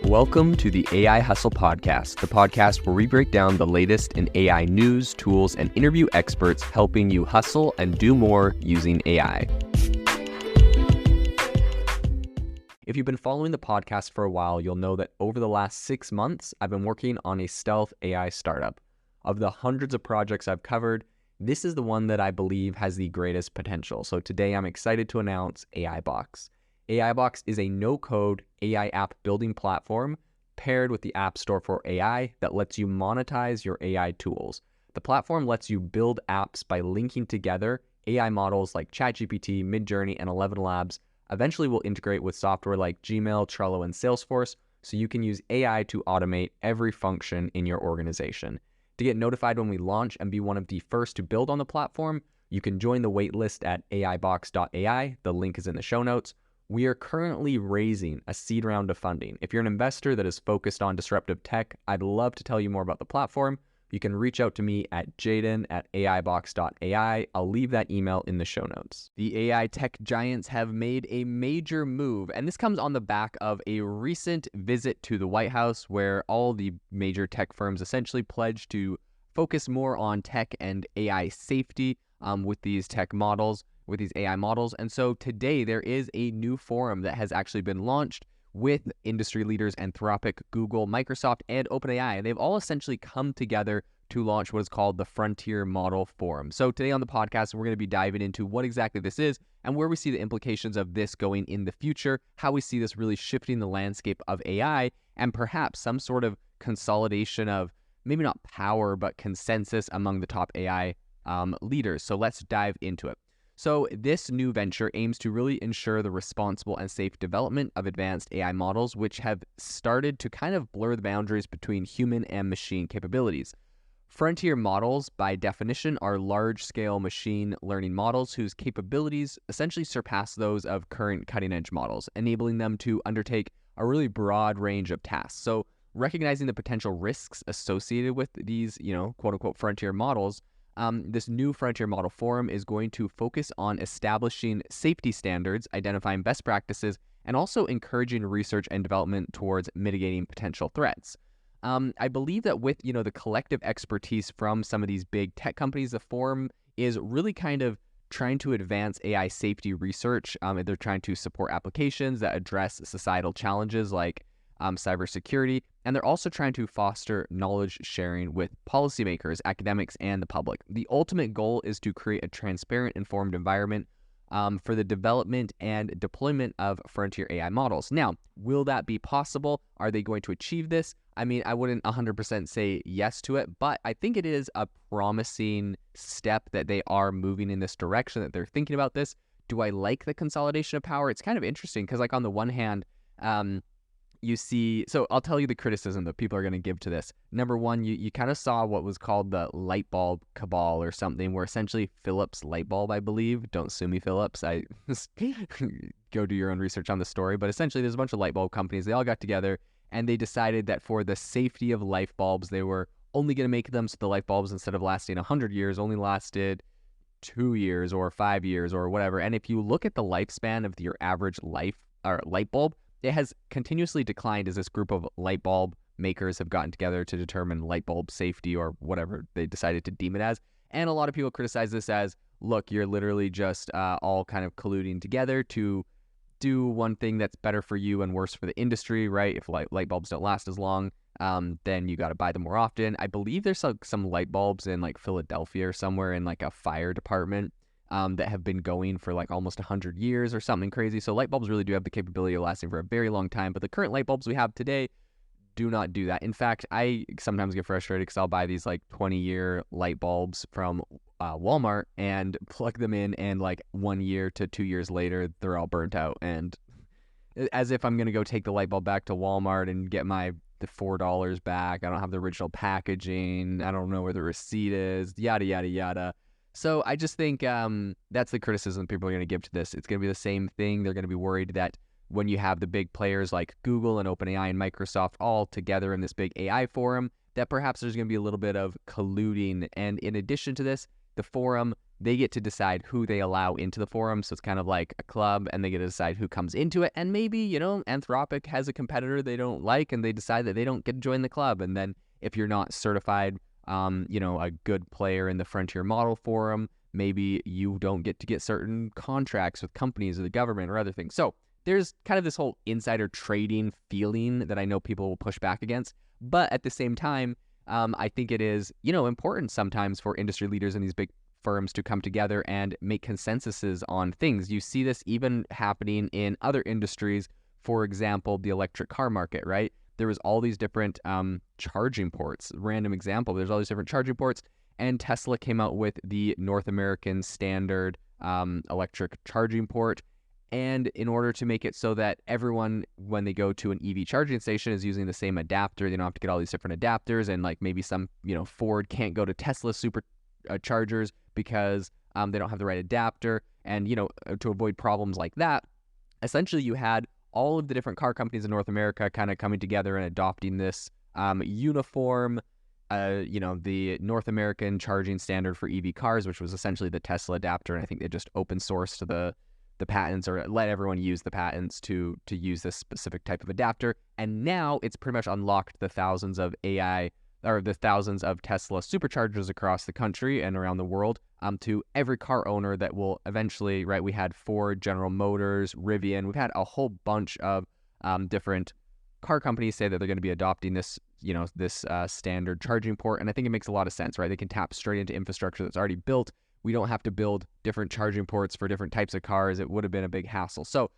Welcome to the AI Hustle Podcast, the podcast where we break down the latest in AI news, tools, and interview experts helping you hustle and do more using AI. If you've been following the podcast for a while, you'll know that over the last 6 months, I've been working on a stealth AI startup. Of the hundreds of projects I've covered, this is the one that I believe has the greatest potential. So today I'm excited to announce AIBox. AIBox is a no-code AI app building platform paired with the App Store for AI that lets you monetize your AI tools. The platform lets you build apps by linking together AI models like ChatGPT, Midjourney, and 11 Labs. Eventually, we'll integrate with software like Gmail, Trello, and Salesforce, so you can use AI to automate every function in your organization. To get notified when we launch and be one of the first to build on the platform, you can join the waitlist at aibox.ai. The link is in the show notes. We are currently raising a seed round of funding. If you're an investor that is focused on disruptive tech, I'd love to tell you more about the platform. You can reach out to me at jaden@aibox.ai. I'll leave that email in the show notes. The AI tech giants have made a major move, and this comes on the back of a recent visit to the White House where all the major tech firms essentially pledged to focus more on tech and AI safety with these tech models, with these AI models. And so today there is a new forum that has actually been launched with industry leaders Anthropic, Google, Microsoft, and OpenAI. They've all essentially come together to launch what is called the Frontier Model Forum. So today on the podcast, we're going to be diving into what exactly this is and where we see the implications of this going in the future, how we see this really shifting the landscape of AI, and perhaps some sort of consolidation of maybe not power, but consensus among the top AI leaders. So let's dive into it. So this new venture aims to really ensure the responsible and safe development of advanced AI models, which have started to kind of blur the boundaries between human and machine capabilities. Frontier models, by definition, are large-scale machine learning models whose capabilities essentially surpass those of current cutting-edge models, enabling them to undertake a really broad range of tasks. So recognizing the potential risks associated with these, quote-unquote frontier models, this new Frontier Model Forum is going to focus on establishing safety standards, identifying best practices, and also encouraging research and development towards mitigating potential threats. I believe that with, the collective expertise from some of these big tech companies, the forum is really kind of trying to advance AI safety research. They're trying to support applications that address societal challenges like cybersecurity, and they're also trying to foster knowledge sharing with policymakers, academics, and the public. The ultimate goal is to create a transparent, informed environment for the development and deployment of frontier AI models. Now, will that be possible? Are they going to achieve this? I mean, I wouldn't 100% say yes to it, but I think it is a promising step that they are moving in this direction, that they're thinking about this. Do I like the consolidation of power? It's kind of interesting because, on the one hand, you see, so I'll tell you the criticism that people are going to give to this. Number one, you kind of saw what was called the light bulb cabal or something, where essentially Philips light bulb, I believe, don't sue me, Philips, I go do your own research on the story, but essentially there's a bunch of light bulb companies. They all got together and they decided that for the safety of light bulbs, they were only going to make them so the light bulbs, instead of lasting 100 years, only lasted 2 years or 5 years or whatever. And if you look at the lifespan of your average light bulb, it has continuously declined as this group of light bulb makers have gotten together to determine light bulb safety or whatever they decided to deem it as. And a lot of people criticize this as, look, you're literally just all kind of colluding together to do one thing that's better for you and worse for the industry, right? If light bulbs don't last as long, then you got to buy them more often. I believe there's some light bulbs in like Philadelphia or somewhere in like a fire department that have been going for like almost 100 years or something crazy. So light bulbs really do have the capability of lasting for a very long time, but the current light bulbs we have today do not do that. In fact, I sometimes get frustrated because I'll buy these like 20-year light bulbs from Walmart and plug them in, and like 1 year to 2 years later, they're all burnt out. And as if I'm going to go take the light bulb back to Walmart and get the $4 back. I don't have the original packaging. I don't know where the receipt is, yada, yada, yada. So I just think that's the criticism people are going to give to this. It's going to be the same thing. They're going to be worried that when you have the big players like Google and OpenAI and Microsoft all together in this big AI forum, that perhaps there's going to be a little bit of colluding. And in addition to this, the forum they get to decide who they allow into the forum. So it's kind of like a club, and they get to decide who comes into it. And maybe, Anthropic has a competitor they don't like, and they decide that they don't get to join the club. And then if you're not certified, a good player in the Frontier Model Forum, maybe you don't get to get certain contracts with companies or the government or other things. So there's kind of this whole insider trading feeling that I know people will push back against. But at the same time, I think it is, important sometimes for industry leaders in these big firms to come together and make consensuses on things. You see this even happening in other industries. For example, the electric car market, right? There was all these different charging ports. Random example, there's all these different charging ports, and Tesla came out with the North American standard electric charging port. And in order to make it so that everyone, when they go to an EV charging station, is using the same adapter, they don't have to get all these different adapters. And like maybe some, Ford can't go to Tesla super chargers because they don't have the right adapter. And, to avoid problems like that, essentially you had all of the different car companies in North America kind of coming together and adopting this uniform, the North American charging standard for EV cars, which was essentially the Tesla adapter. And I think they just open sourced the patents, or let everyone use the patents to use this specific type of adapter. And now it's pretty much unlocked the thousands of Tesla superchargers across the country and around the world to every car owner that will eventually, right? We had Ford, General Motors, Rivian. We've had a whole bunch of different car companies say that they're going to be adopting this, this standard charging port. And I think it makes a lot of sense, right? They can tap straight into infrastructure that's already built. We don't have to build different charging ports for different types of cars. It would have been a big hassle. So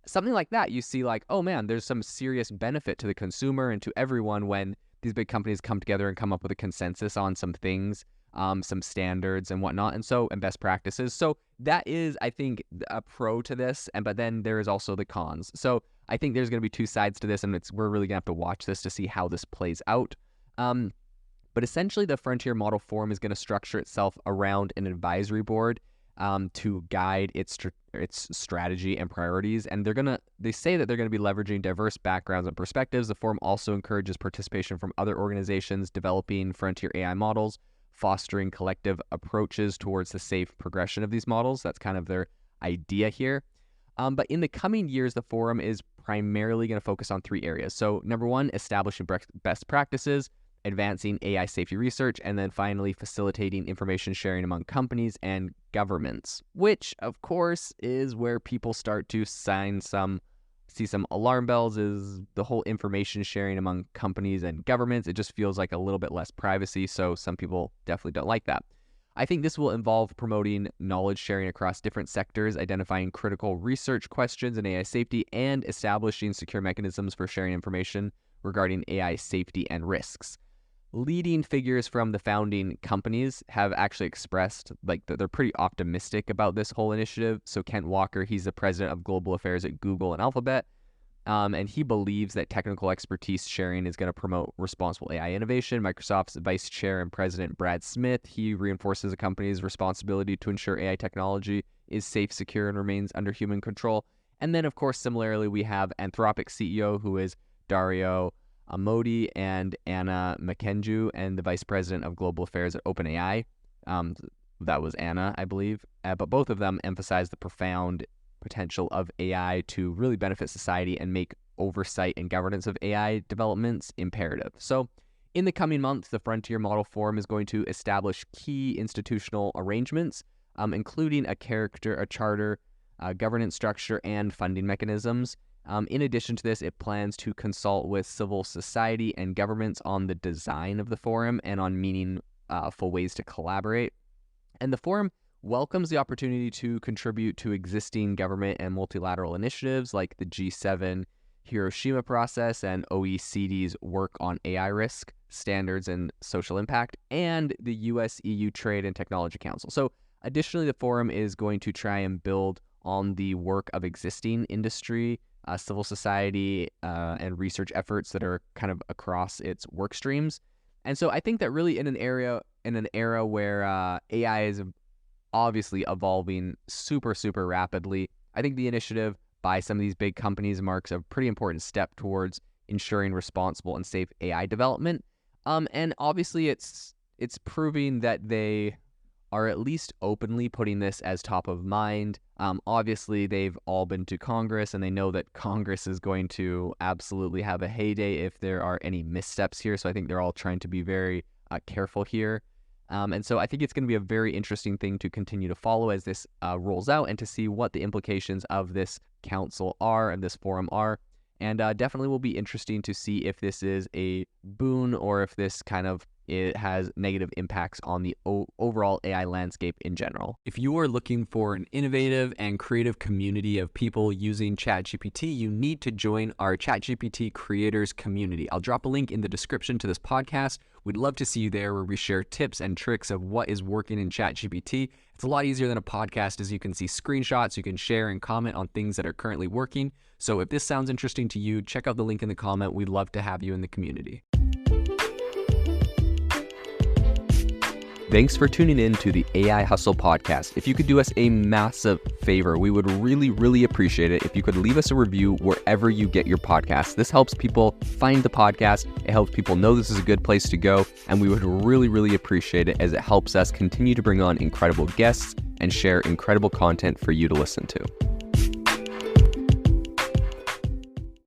something like that, you see like, oh man, there's some serious benefit to the consumer and to everyone when these big companies come together and come up with a consensus on some things, some standards and whatnot, and best practices. So that is, I think, a pro to this. But then there is also the cons. So I think there's going to be two sides to this, and we're really going to have to watch this to see how this plays out. But essentially, the Frontier Model Forum is going to structure itself around an advisory board to guide its strategy and priorities. And they say that they're going to be leveraging diverse backgrounds and perspectives. The forum also encourages participation from other organizations developing frontier AI models, fostering collective approaches towards the safe progression of these models. That's kind of their idea here. But in the coming years, the forum is primarily going to focus on three areas. So number one, establishing best practices, advancing AI safety research, and then finally facilitating information sharing among companies and governments, which of course is where people start to see some alarm bells, is the whole information sharing among companies and governments. It just feels like a little bit less privacy, so some people definitely don't like that. I think this will involve promoting knowledge sharing across different sectors, identifying critical research questions in AI safety, and establishing secure mechanisms for sharing information regarding AI safety and risks. Leading figures from the founding companies have actually expressed like that they're pretty optimistic about this whole initiative. So Kent Walker, he's the president of global affairs at Google and Alphabet, and he believes that technical expertise sharing is going to promote responsible AI innovation. Microsoft's vice chair and president, Brad Smith, he reinforces the company's responsibility to ensure AI technology is safe, secure, and remains under human control. And then, of course, similarly, we have Anthropic CEO, who is Dario Amodei, and Anna Makenju, and the vice president of global affairs at OpenAI. That was Anna, I believe. But both of them emphasize the profound potential of AI to really benefit society and make oversight and governance of AI developments imperative. So in the coming months, the Frontier Model Forum is going to establish key institutional arrangements, including a charter, governance structure, and funding mechanisms. In addition to this, it plans to consult with civil society and governments on the design of the forum and on meaningful ways to collaborate. And the forum welcomes the opportunity to contribute to existing government and multilateral initiatives like the G7 Hiroshima process and OECD's work on AI risk, standards, and social impact, and the US-EU Trade and Technology Council. So additionally, the forum is going to try and build on the work of existing industry, civil society, and research efforts that are kind of across its work streams. And so I think that really in an era where AI is obviously evolving super, super rapidly, I think the initiative by some of these big companies marks a pretty important step towards ensuring responsible and safe AI development. And obviously it's proving that they are at least openly putting this as top of mind. Obviously, they've all been to Congress, and they know that Congress is going to absolutely have a heyday if there are any missteps here. So I think they're all trying to be very careful here. And so I think it's going to be a very interesting thing to continue to follow as this rolls out and to see what the implications of this council are and this forum are. And definitely will be interesting to see if this is a boon or if this kind of it has negative impacts on the overall AI landscape in general. If you are looking for an innovative and creative community of people using ChatGPT, you need to join our ChatGPT creators community. I'll drop a link in the description to this podcast. We'd love to see you there where we share tips and tricks of what is working in ChatGPT. It's a lot easier than a podcast as you can see screenshots, you can share and comment on things that are currently working. So if this sounds interesting to you, check out the link in the comment. We'd love to have you in the community. Thanks for tuning in to the AI Hustle podcast. If you could do us a massive favor, we would really, really appreciate it if you could leave us a review wherever you get your podcasts. This helps people find the podcast. It helps people know this is a good place to go. And we would really, really appreciate it as it helps us continue to bring on incredible guests and share incredible content for you to listen to.